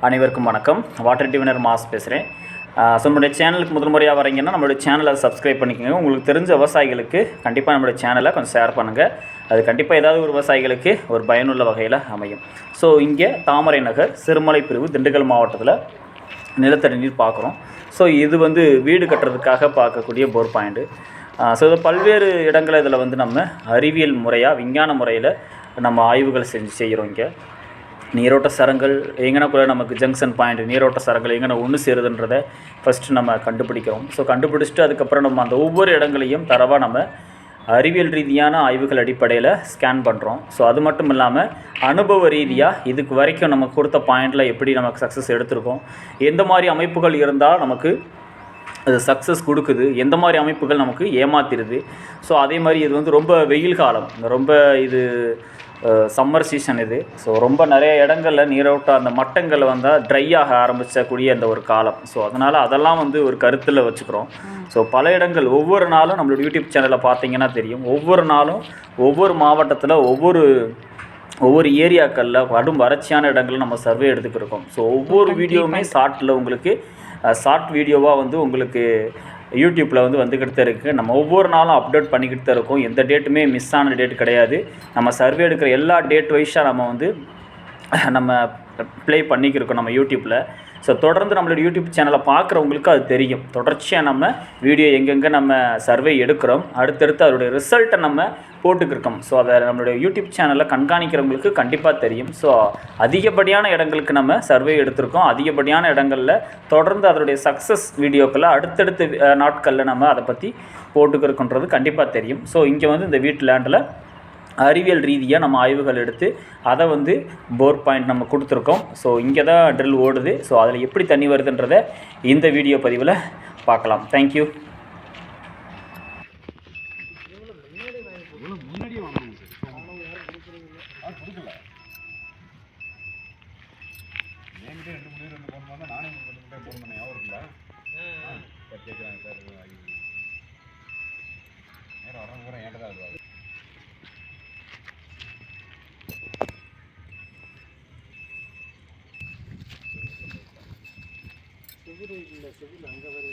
அனைவருக்கும் வணக்கம். Water டிவினர் mass பேசுகிறேன். ஸோ நம்மளுடைய சேனலுக்கு முதல் முறையாக வரீங்கன்னா நம்மளுடைய சேனலை சப்ஸ்கிரைப் பண்ணிக்கோங்க. உங்களுக்கு தெரிஞ்ச விவசாயிகளுக்கு கண்டிப்பாக நம்மளுடைய சேனலை கொஞ்சம் ஷேர் பண்ணுங்கள். அது கண்டிப்பாக ஏதாவது ஒரு விவசாயிகளுக்கு ஒரு பயனுள்ள வகையில் அமையும். ஸோ இங்கே தாமரை நகர் சிறுமலை பிரிவு திண்டுக்கல் மாவட்டத்தில் நிலத்தடி நீர் பார்க்குறோம். ஸோ இது வீடு கட்டுறதுக்காக பார்க்கக்கூடிய போர் பாயிண்ட்டு. ஸோ இது பல்வேறு இடங்களை இதில் நம்ம அறிவியல் முறையாக விஞ்ஞான முறையில் நம்ம ஆய்வுகள் செய்கிறோம். இங்கே நீரோட்ட சரங்கள் எங்கனக்குள்ளே நமக்கு ஜங்ஷன் பாயிண்ட் நீரோட்ட சரங்கள் எங்கே ஒன்று சேருதுன்றதை ஃபஸ்ட்டு நம்ம கண்டுபிடிக்கிறோம். ஸோ கண்டுபிடிச்சிட்டு அதுக்கப்புறம் நம்ம அந்த ஒவ்வொரு இடங்களையும் தரவாக நம்ம அறிவியல் ரீதியான ஆய்வுகள் அடிப்படையில் ஸ்கேன் பண்ணுறோம். ஸோ அது மட்டும் இல்லாமல் அனுபவ ரீதியாக இதுக்கு வரைக்கும் நமக்கு கொடுத்த பாயிண்டில் எப்படி நமக்கு சக்ஸஸ் எடுத்திருக்கோம், எந்த மாதிரி அமைப்புகள் இருந்தால் நமக்கு அது சக்ஸஸ் கொடுக்குது, எந்த மாதிரி அமைப்புகள் நமக்கு ஏமாத்திடுது. ஸோ அதே மாதிரி இது ரொம்ப வெயில் காலம், ரொம்ப இது சம்மர் சீசன் இது. ஸோ ரொம்ப நிறைய இடங்களில் நீரோட்ட அந்த மட்டங்கள் ட்ரை ஆக ஆரம்பித்தக்கூடிய அந்த ஒரு காலம். ஸோ அதனால் அதெல்லாம் ஒரு கருத்தில் வச்சுக்கிறோம். ஸோ பல இடங்கள் ஒவ்வொரு நாளும் நம்மளோட யூடியூப் சேனலில் பார்த்தீங்கன்னா தெரியும், ஒவ்வொரு நாளும் ஒவ்வொரு மாவட்டத்தில் ஒவ்வொரு ஏரியாக்களில் கடும் வறட்சியான இடங்களில் நம்ம சர்வே எடுத்துக்கிருக்கோம். ஸோ ஒவ்வொரு வீடியோவுமே ஷார்ட்டில் உங்களுக்கு ஷார்ட் வீடியோவாக உங்களுக்கு யூடியூப்பில் வந்துக்கிட்டு தான் இருக்குது. நம்ம ஒவ்வொரு நாளும் அப்டேட் பண்ணிக்கிட்டு தான் இருக்கோம். எந்த டேட்டுமே மிஸ் ஆன டேட் கிடையாது. நம்ம சர்வே எடுக்கிற எல்லா டேட் வைஸாக நம்ம ப்ளே பண்ணிக்கிருக்கோம் நம்ம யூடியூப்பில். ஸோ தொடர்ந்து நம்மளோட யூடியூப் சேனலை பார்க்குறவங்களுக்கு அது தெரியும். தொடர்ச்சியாக நம்ம வீடியோ எங்கெங்கே நம்ம சர்வே எடுக்கிறோம், அடுத்தடுத்து அதோடைய ரிசல்ட்டை நம்ம போட்டுக்கிருக்கோம். ஸோ அதை நம்மளுடைய யூடியூப் சேனலில் கண்காணிக்கிறவங்களுக்கு கண்டிப்பாக தெரியும். ஸோ அதிகப்படியான இடங்களுக்கு நம்ம சர்வே எடுத்திருக்கோம். அதிகப்படியான இடங்களில் தொடர்ந்து அதனுடைய சக்ஸஸ் வீடியோக்களை அடுத்தடுத்த நாட்களில் நம்ம அதை பற்றி போட்டுக்கிருக்குன்றது கண்டிப்பாக தெரியும். ஸோ இங்கே இந்த வீட்டு லேண்டில் அறிவியல் ரீதியாக நம்ம ஆய்வுகள் எடுத்து அதை போர் பாயிண்ட் நம்ம கொடுத்துருக்கோம். ஸோ இங்கே தான் ட்ரில் ஓடுது. ஸோ அதில் எப்படி தண்ணி வருதுன்றதை இந்த வீடியோ பதிவில் பார்க்கலாம். தேங்க்யூ. செவில் அங்கே வரை